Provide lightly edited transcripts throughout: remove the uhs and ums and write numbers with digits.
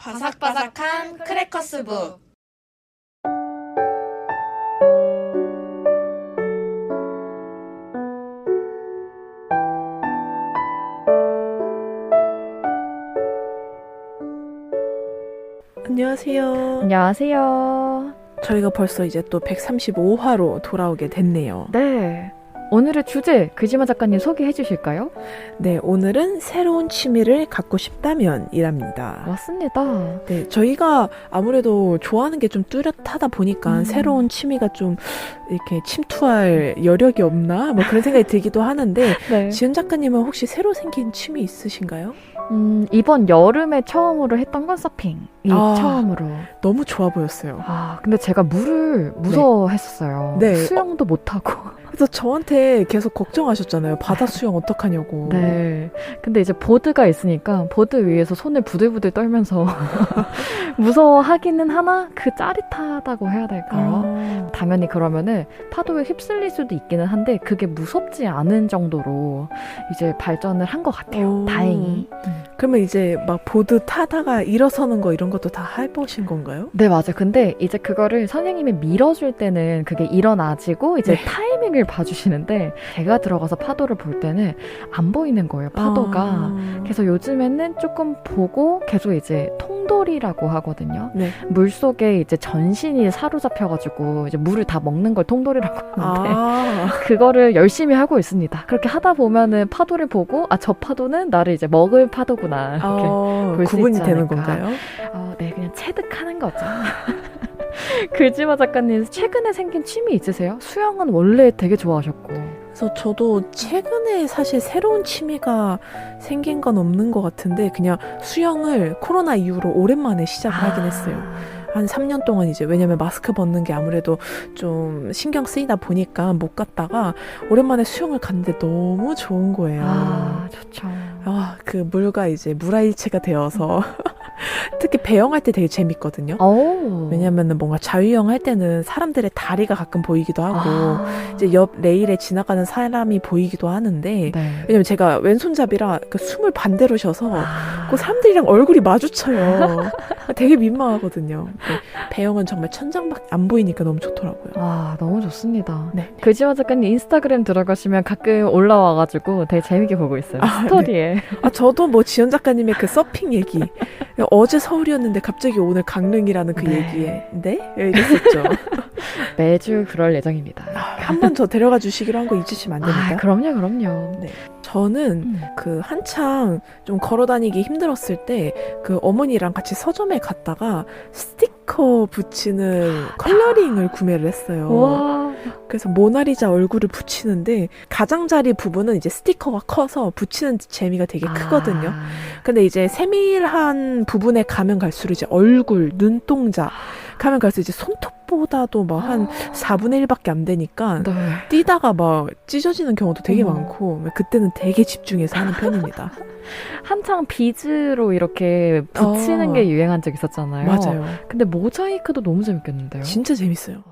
바삭바삭한 크래커스북. 안녕하세요. 안녕하세요. 저희가 벌써 이제 또 135화로 돌아오게 됐네요. 네. 오늘의 주제, 그지마 작가님 소개해 주실까요? 네, 오늘은 새로운 취미를 갖고 싶다면 이랍니다. 맞습니다. 네, 저희가 아무래도 좋아하는 게 좀 뚜렷하다 보니까 새로운 취미가 좀 이렇게 침투할 여력이 없나? 뭐 그런 생각이 들기도 하는데, 네. 지은 작가님은 혹시 새로 생긴 취미 있으신가요? 이번 여름에 처음으로 했던 건 서핑이 처음으로. 너무 좋아 보였어요. 근데 제가 물을 무서워했었어요. 네. 수영도 못하고. 그래서 저한테 계속 걱정하셨잖아요. 바다 수영 어떡하냐고. 네. 근데 이제 보드가 있으니까 보드 위에서 손을 부들부들 떨면서 무서워하기는 하나 그 짜릿하다고 해야 될까요? 당연히 그러면은 파도에 휩쓸릴 수도 있기는 한데 그게 무섭지 않은 정도로 이제 발전을 한 것 같아요. 다행히. 그러면 이제 막 보드 타다가 일어서는 거 이런 것도 다 해보신 건가요? 네, 맞아요. 근데 이제 그거를 선생님이 밀어줄 때는 그게 일어나지고 이제 네. 타이밍을 봐주시는데 제가 들어가서 파도를 볼 때는 안 보이는 거예요, 파도가. 그래서 요즘에는 조금 보고 계속 이제 통돌이라고 하거든요. 네. 물 속에 이제 전신이 사로잡혀가지고 이제 물을 다 먹는 걸 통돌이라고 하는데 그거를 열심히 하고 있습니다. 그렇게 하다 보면은 파도를 보고 저 파도는 나를 이제 먹을 파도구나 이렇게 볼 수 구분이 있지 되는 않을까. 건가요? 네, 그냥 체득하는 거죠. 글지마 작가님 최근에 생긴 취미 있으세요? 수영은 원래 되게 좋아하셨고. 그래서 저도 최근에 사실 새로운 취미가 생긴 건 없는 것 같은데 그냥 수영을 코로나 이후로 오랜만에 시작을 하긴 했어요. 한 3년 동안 이제 왜냐면 마스크 벗는 게 아무래도 좀 신경 쓰이다 보니까 못 갔다가 오랜만에 수영을 갔는데 너무 좋은 거예요. 좋죠. 그 물과 이제 물화일체가 되어서 특히 배영할 때 되게 재밌거든요. 왜냐면은 뭔가 자유형 할 때는 사람들의 다리가 가끔 보이기도 하고 이제 옆 레일에 지나가는 사람이 보이기도 하는데 네. 왜냐면 제가 왼손잡이라 그 숨을 반대로 쉬어서 그 사람들이랑 얼굴이 마주쳐요. 되게 민망하거든요. 배영은 정말 천장밖에 안 보이니까 너무 좋더라고요. 너무 좋습니다. 네. 글지마 작가님 인스타그램 들어가시면 가끔 올라와가지고 되게 재밌게 보고 있어요. 스토리에. 네. 저도 뭐 지연 작가님의 그 서핑 얘기 어제 서울이었는데 갑자기 오늘 강릉이라는 그 얘기에 이랬었죠. 매주 그럴 예정입니다. 한 번 저 데려가 주시기로 한 거 잊으시면 안 됩니다. 그럼요. 네. 저는 그 한창 좀 걸어다니기 힘들었을 때 그 어머니랑 같이 서점에 갔다가 스티커 붙이는 컬러링을 구매를 했어요. 와. 그래서 모나리자 얼굴을 붙이는데 가장자리 부분은 이제 스티커가 커서 붙이는 재미가 되게 크거든요. 근데 이제 세밀한 부분에 가면 갈수록 이제 얼굴, 눈동자 가면 갈수록 이제 손톱보다도 막 한 4분의 1밖에 안 되니까 뛰다가 막 찢어지는 경우도 되게 많고 그때는 되게 집중해서 하는 편입니다. 한창 비즈로 이렇게 붙이는 게 유행한 적 있었잖아요. 맞아요. 근데 모자이크도 너무 재밌겠는데요? 진짜 재밌어요.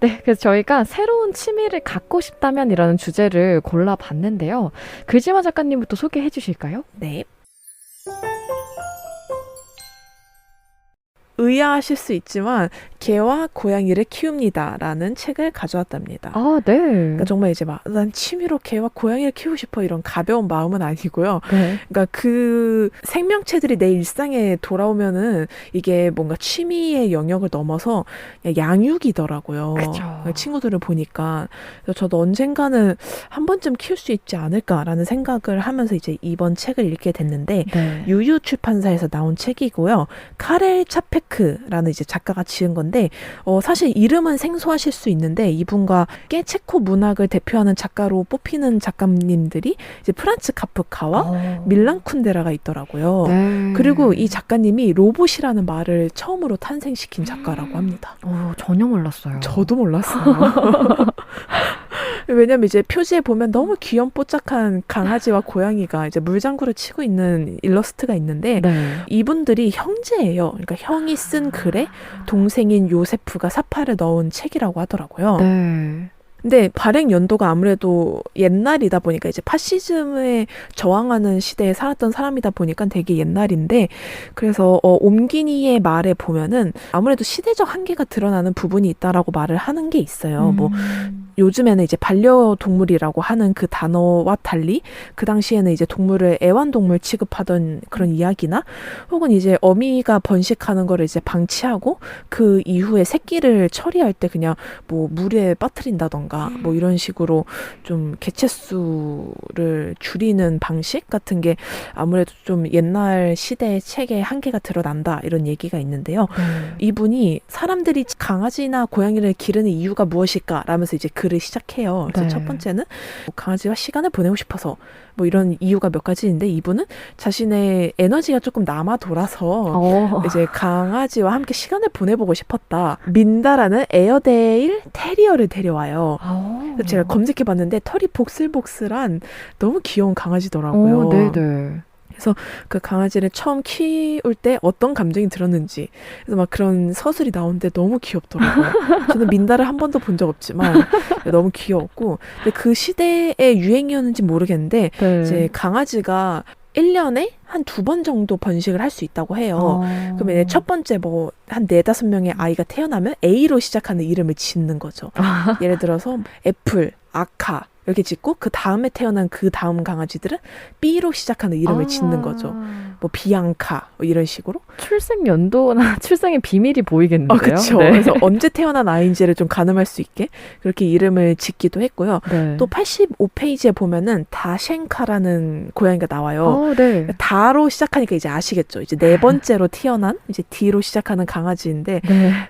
네, 그래서 저희가 새로운 취미를 갖고 싶다면 이라는 주제를 골라봤는데요. 글지마 작가님부터 소개해 주실까요? 네. 의아하실 수 있지만 개와 고양이를 키웁니다 라는 책을 가져왔답니다. 네. 그러니까 정말 이제 막 난 취미로 개와 고양이를 키우고 싶어 이런 가벼운 마음은 아니고요. 네. 그러니까 그 생명체들이 내 일상에 돌아오면은 이게 뭔가 취미의 영역을 넘어서 그냥 양육이더라고요. 그쵸. 친구들을 보니까. 그래서 저도 언젠가는 한 번쯤 키울 수 있지 않을까라는 생각을 하면서 이제 이번 책을 읽게 됐는데 유유 출판사에서 나온 책이고요. 카렐 차페크라는 이제 작가가 지은 건데 사실 이름은 생소하실 수 있는데 이분과 꽤 체코 문학을 대표하는 작가로 뽑히는 작가님들이 이제 프란츠 카프카와 밀란 쿤데라가 있더라고요. 그리고 이 작가님이 로봇이라는 말을 처음으로 탄생시킨 작가라고 합니다. 전혀 몰랐어요. 저도 몰랐어요. 왜냐면 이제 표지에 보면 너무 귀염뽀짝한 강아지와 고양이가 이제 물장구를 치고 있는 일러스트가 있는데 이분들이 형제예요. 그러니까 형이 쓴 글에 동생인 요세프가 사파를 넣은 책이라고 하더라고요. 근데 발행 연도가 아무래도 옛날이다 보니까 이제 파시즘에 저항하는 시대에 살았던 사람이다 보니까 되게 옛날인데, 그래서 옴기니의 말에 보면은 아무래도 시대적 한계가 드러나는 부분이 있다라고 말을 하는 게 있어요. 뭐 요즘에는 이제 반려동물이라고 하는 그 단어와 달리 그 당시에는 이제 동물을 애완동물 취급하던 그런 이야기나, 혹은 이제 어미가 번식하는 거를 이제 방치하고 그 이후에 새끼를 처리할 때 그냥 뭐 물에 빠뜨린다던가 뭐 이런 식으로 좀 개체수를 줄이는 방식 같은 게 아무래도 좀 옛날 시대의 책의 한계가 드러난다, 이런 얘기가 있는데요. 이분이 사람들이 강아지나 고양이를 기르는 이유가 무엇일까 라면서 이제 글을 시작해요. 그래서 첫 번째는 뭐 강아지와 시간을 보내고 싶어서, 뭐 이런 이유가 몇 가지인데, 이분은 자신의 에너지가 조금 남아 돌아서 이제 강아지와 함께 시간을 보내보고 싶었다. 민다라는 에어데일 테리어를 데려와요. 그래서 제가 검색해봤는데 털이 복슬복슬한 너무 귀여운 강아지더라고요. 네네. 그래서 그 강아지를 처음 키울 때 어떤 감정이 들었는지, 그래서 막 그런 서술이 나오는데 너무 귀엽더라고요. 저는 민다를 한 번도 본 적 없지만 너무 귀여웠고, 근데 그 시대의 유행이었는지 모르겠는데 이제 강아지가 1년에 한 2번 정도 번식을 할 수 있다고 해요. 그러면 이제 첫 번째 뭐 한 4-5명의 아이가 태어나면 A로 시작하는 이름을 짓는 거죠. 예를 들어서 애플, 아카 이렇게 짓고, 그 다음에 태어난 그 다음 강아지들은 B로 시작하는 이름을 짓는 거죠. 뭐 비앙카 뭐 이런 식으로. 출생 연도나 출생의 비밀이 보이겠는데요. 그렇죠. 네. 그래서 언제 태어난 아이인지를 좀 가늠할 수 있게 그렇게 이름을 짓기도 했고요. 또 85페이지에 보면은 다셴카라는 고양이가 나와요. 다로 시작하니까 이제 아시겠죠. 이제 4번째로 태어난 이제 D로 시작하는 강아지인데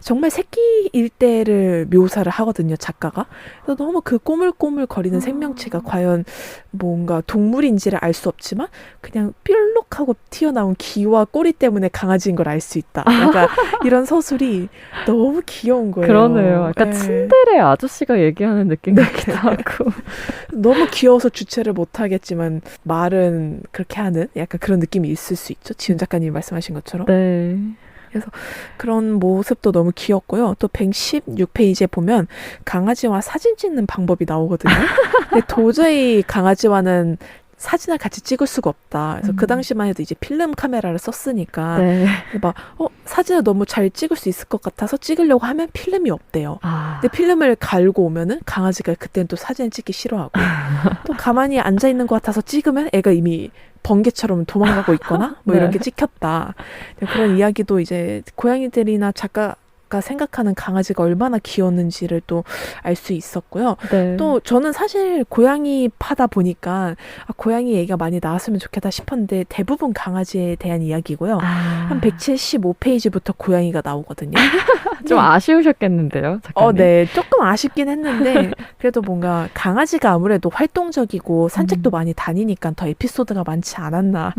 정말 새끼일 때를 묘사를 하거든요, 작가가. 그래서 너무 그 꼬물꼬물 거리는 생명체가 과연 뭔가 동물인지를 알 수 없지만 그냥 뾰록하고 튀어나온 귀와 꼬리 때문에 강아지인 걸 알 수 있다. 약간 이런 서술이 너무 귀여운 거예요. 그러네요. 약간 츤데레 아저씨가 얘기하는 느낌 같기도 하고. 너무 귀여워서 주체를 못하겠지만 말은 그렇게 하는 약간 그런 느낌이 있을 수 있죠. 지은 작가님이 말씀하신 것처럼. 네. 그래서 그런 모습도 너무 귀엽고요. 또 116페이지에 보면 강아지와 사진 찍는 방법이 나오거든요. 근데 도저히 강아지와는 사진을 같이 찍을 수가 없다. 그래서 그 당시만 해도 이제 필름 카메라를 썼으니까 막 사진을 너무 잘 찍을 수 있을 것 같아서 찍으려고 하면 필름이 없대요. 근데 필름을 갈고 오면은 강아지가 그때는 또 사진을 찍기 싫어하고 또 가만히 앉아 있는 것 같아서 찍으면 애가 이미 번개처럼 도망가고 있거나 뭐 이런 게 찍혔다. 그런 이야기도 이제 고양이들이나 작가가 생각하는 강아지가 얼마나 귀여웠는지를 또 알 수 있었고요. 또 저는 사실 고양이 파다 보니까 고양이 얘기가 많이 나왔으면 좋겠다 싶었는데 대부분 강아지에 대한 이야기고요. 한 175페이지부터 고양이가 나오거든요. 좀 아쉬우셨겠는데요, 작가님? 네. 조금 아쉽긴 했는데 그래도 뭔가 강아지가 아무래도 활동적이고 산책도 많이 다니니까 더 에피소드가 많지 않았나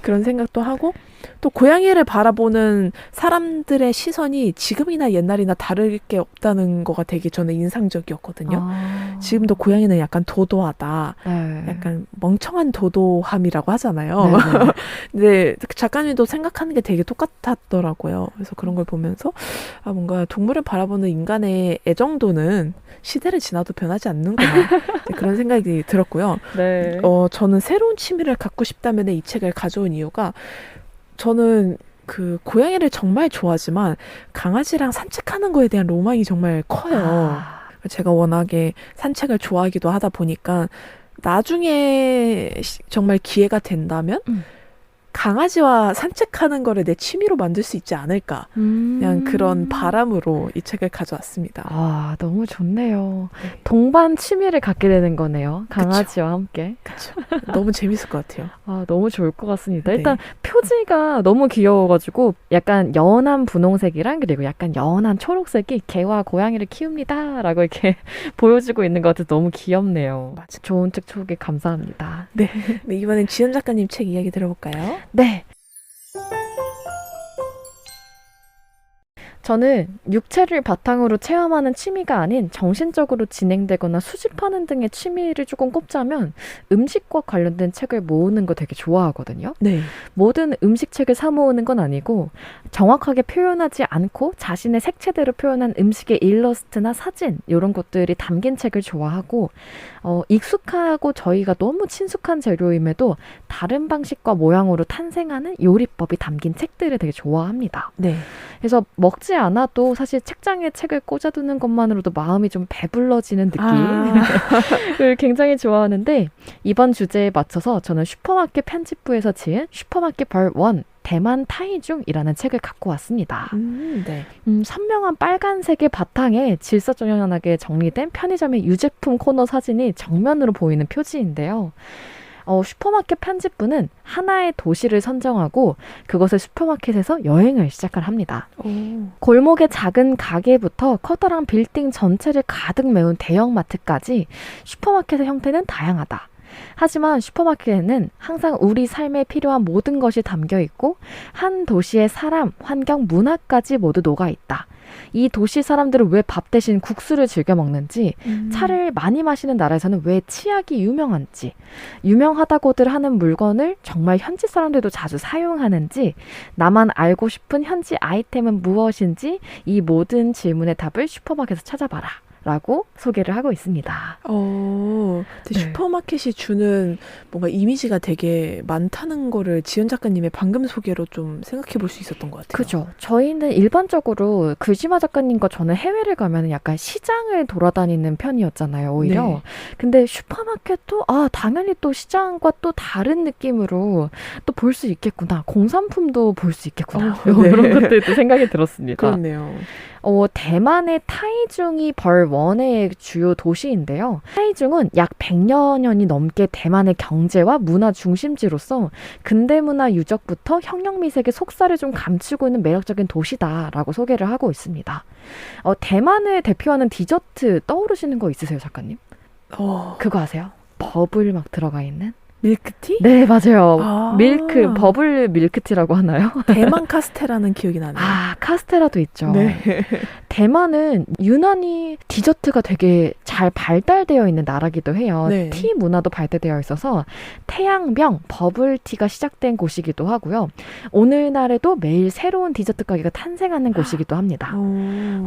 그런 생각도 하고, 또 고양이를 바라보는 사람들의 시선이 지금이나 옛날이나 다를 게 없다는 거가 되게 저는 인상적이었거든요. 지금도 고양이는 약간 도도하다. 약간 멍청한 도도함이라고 하잖아요. 근데 작가님도 생각하는 게 되게 똑같았더라고요. 그래서 그런 걸 보면서 뭔가 동물을 바라보는 인간의 애정도는 시대를 지나도 변하지 않는구나. 그런 생각이 들었고요. 저는 새로운 취미를 갖고 싶다면 이 책을 가져온 이유가, 저는 그 고양이를 정말 좋아하지만 강아지랑 산책하는 거에 대한 로망이 정말 커요. 제가 워낙에 산책을 좋아하기도 하다 보니까 나중에 정말 기회가 된다면 강아지와 산책하는 거를 내 취미로 만들 수 있지 않을까. 그냥 그런 바람으로 이 책을 가져왔습니다. 너무 좋네요. 동반 취미를 갖게 되는 거네요. 강아지와 함께. 그쵸. 너무 재밌을 것 같아요. 너무 좋을 것 같습니다. 일단 표지가 너무 귀여워가지고 약간 연한 분홍색이랑 그리고 약간 연한 초록색이 개와 고양이를 키웁니다 라고 이렇게 보여주고 있는 것 같아서 너무 귀엽네요. 맞아. 좋은 책 소개 감사합니다. 네, 이번엔 지연 작가님 책 이야기 들어볼까요? 네. 저는 육체를 바탕으로 체험하는 취미가 아닌 정신적으로 진행되거나 수집하는 등의 취미를 조금 꼽자면 음식과 관련된 책을 모으는 거 되게 좋아하거든요. 네. 모든 음식책을 사 모으는 건 아니고 정확하게 표현하지 않고 자신의 색채대로 표현한 음식의 일러스트나 사진 이런 것들이 담긴 책을 좋아하고 익숙하고 저희가 너무 친숙한 재료임에도 다른 방식과 모양으로 탄생하는 요리법이 담긴 책들을 되게 좋아합니다. 네. 그래서 먹지 않아도 사실 책장에 책을 꽂아두는 것만으로도 마음이 좀 배불러지는 느낌을 굉장히 좋아하는데 이번 주제에 맞춰서 저는 슈퍼마켓 편집부에서 지은 슈퍼마켓 벌 1 대만 타이중이라는 책을 갖고 왔습니다. 네. 선명한 빨간색의 바탕에 질서정연하게 정리된 편의점의 유제품 코너 사진이 정면으로 보이는 표지인데요. 슈퍼마켓 편집부는 하나의 도시를 선정하고 그것을 슈퍼마켓에서 여행을 시작을 합니다. 골목의 작은 가게부터 커다란 빌딩 전체를 가득 메운 대형마트까지 슈퍼마켓의 형태는 다양하다. 하지만 슈퍼마켓에는 항상 우리 삶에 필요한 모든 것이 담겨 있고 한 도시의 사람, 환경, 문화까지 모두 녹아 있다. 이 도시 사람들은 왜 밥 대신 국수를 즐겨 먹는지, 차를 많이 마시는 나라에서는 왜 치약이 유명한지, 유명하다고들 하는 물건을 정말 현지 사람들도 자주 사용하는지, 나만 알고 싶은 현지 아이템은 무엇인지 이 모든 질문의 답을 슈퍼마켓에서 찾아봐라. 라고 소개를 하고 있습니다. 근데 네. 슈퍼마켓이 주는 뭔가 이미지가 되게 많다는 거를 지연 작가님의 방금 소개로 좀 생각해 볼 수 있었던 것 같아요. 그죠. 저희는 일반적으로 글지마 작가님과 저는 해외를 가면 약간 시장을 돌아다니는 편이었잖아요, 오히려. 네. 근데 슈퍼마켓도 당연히 또 시장과 또 다른 느낌으로 또 볼 수 있겠구나. 공산품도 볼 수 있겠구나. 네. 이런 것들도 생각이 들었습니다. 그렇네요. 대만의 타이중이 벌 1의 주요 도시인데요. 타이중은 약 100여 년이 넘게 대만의 경제와 문화 중심지로서 근대문화 유적부터 혁명미색의 속살을 좀 감추고 있는 매력적인 도시다라고 소개를 하고 있습니다. 대만을 대표하는 디저트 떠오르시는 거 있으세요, 작가님? 그거 아세요? 버블 막 들어가 있는? 밀크티? 네, 맞아요. 밀크, 버블 밀크티라고 하나요? 대만 카스테라는 기억이 나네요. 카스테라도 있죠. 네. 대만은 유난히 디저트가 되게 잘 발달되어 있는 나라기도 해요. 네. 티 문화도 발달되어 있어서 태양병, 버블티가 시작된 곳이기도 하고요. 오늘날에도 매일 새로운 디저트 가게가 탄생하는 곳이기도 합니다.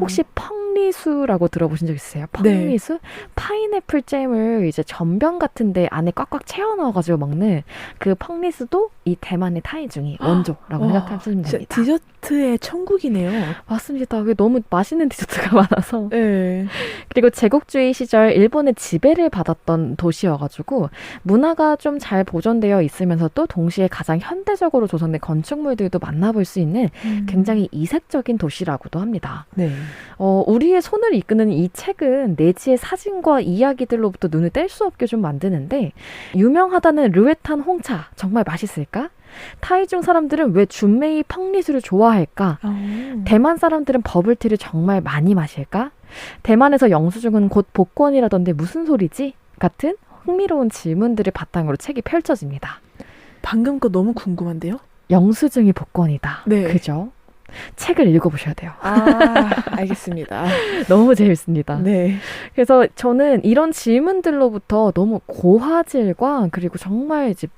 혹시 펑리수라고 들어보신 적 있으세요? 펑리수? 네. 파인애플 잼을 이제 전병 같은데 안에 꽉꽉 채워 넣어가지고 먹는 그 펑리수도 이 대만의 타이중이 원조라고 생각하시면 됩니다. 디저트의 천국이네요. 맞습니다. 너무 맛있는 디저트가 많아서. 네. 그리고 제국주의 시절 일본의 지배를 받았던 도시여가지고 문화가 좀 잘 보존되어 있으면서도 동시에 가장 현대적으로 조성된 건축물들도 만나볼 수 있는 굉장히 이색적인 도시라고도 합니다. 네. 우리의 손을 이끄는 이 책은 내지의 사진과 이야기들로부터 눈을 뗄 수 없게 좀 만드는데 유명하다는 르웨탄 홍차 정말 맛있을까? 타이중 사람들은 왜 준메이 펑리수를 좋아할까? 대만 사람들은 버블티를 정말 많이 마실까? 대만에서 영수증은 곧 복권이라던데 무슨 소리지? 같은 흥미로운 질문들을 바탕으로 책이 펼쳐집니다. 방금 거 너무 궁금한데요? 영수증이 복권이다. 네. 그죠? 책을 읽어보셔야 돼요. 알겠습니다. 너무 재밌습니다. 네. 그래서 저는 이런 질문들로부터 너무 고화질과 그리고 정말 이제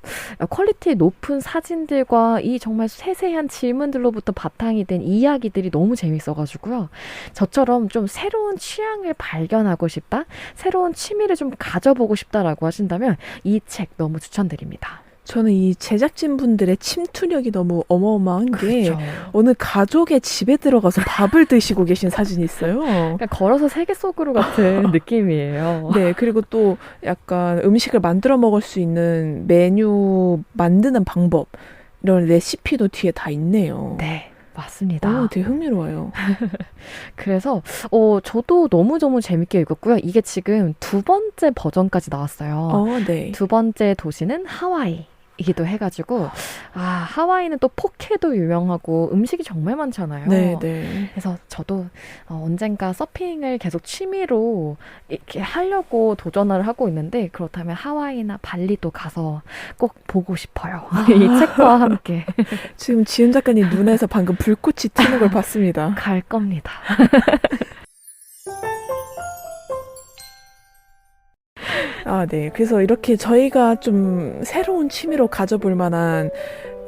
퀄리티 높은 사진들과 이 정말 세세한 질문들로부터 바탕이 된 이야기들이 너무 재밌어가지고요. 저처럼 좀 새로운 취향을 발견하고 싶다, 새로운 취미를 좀 가져보고 싶다라고 하신다면 이 책 너무 추천드립니다. 저는 이 제작진분들의 침투력이 너무 어마어마한 게 그렇죠. 어느 가족의 집에 들어가서 밥을 드시고 계신 사진이 있어요. 그러니까 걸어서 세계 속으로 같은 느낌이에요. 네, 그리고 또 약간 음식을 만들어 먹을 수 있는 메뉴 만드는 방법, 이런 레시피도 뒤에 다 있네요. 네, 맞습니다. 되게 흥미로워요. 그래서 저도 너무너무 재밌게 읽었고요. 이게 지금 2번째 버전까지 나왔어요. 네. 2번째 도시는 하와이이기도 해가지고 하와이는 또 포케도 유명하고 음식이 정말 많잖아요. 네, 네. 그래서 저도 언젠가 서핑을 계속 취미로 이렇게 하려고 도전을 하고 있는데 그렇다면 하와이나 발리도 가서 꼭 보고 싶어요. 이 책과 함께. 지금 지은 작가님 눈에서 방금 불꽃이 튀는 걸 봤습니다. 갈 겁니다. 네. 그래서 이렇게 저희가 좀 새로운 취미로 가져볼 만한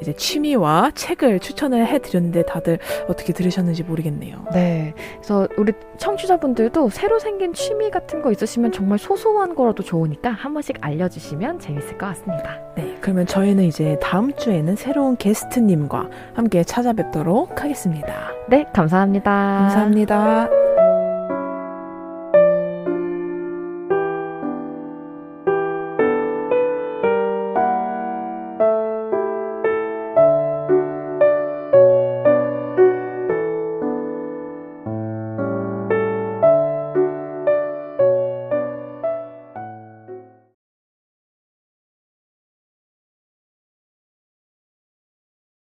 이제 취미와 책을 추천을 해드렸는데 다들 어떻게 들으셨는지 모르겠네요. 네. 그래서 우리 청취자분들도 새로 생긴 취미 같은 거 있으시면 정말 소소한 거라도 좋으니까 한 번씩 알려주시면 재밌을 것 같습니다. 네. 그러면 저희는 이제 다음 주에는 새로운 게스트님과 함께 찾아뵙도록 하겠습니다. 네. 감사합니다. 감사합니다.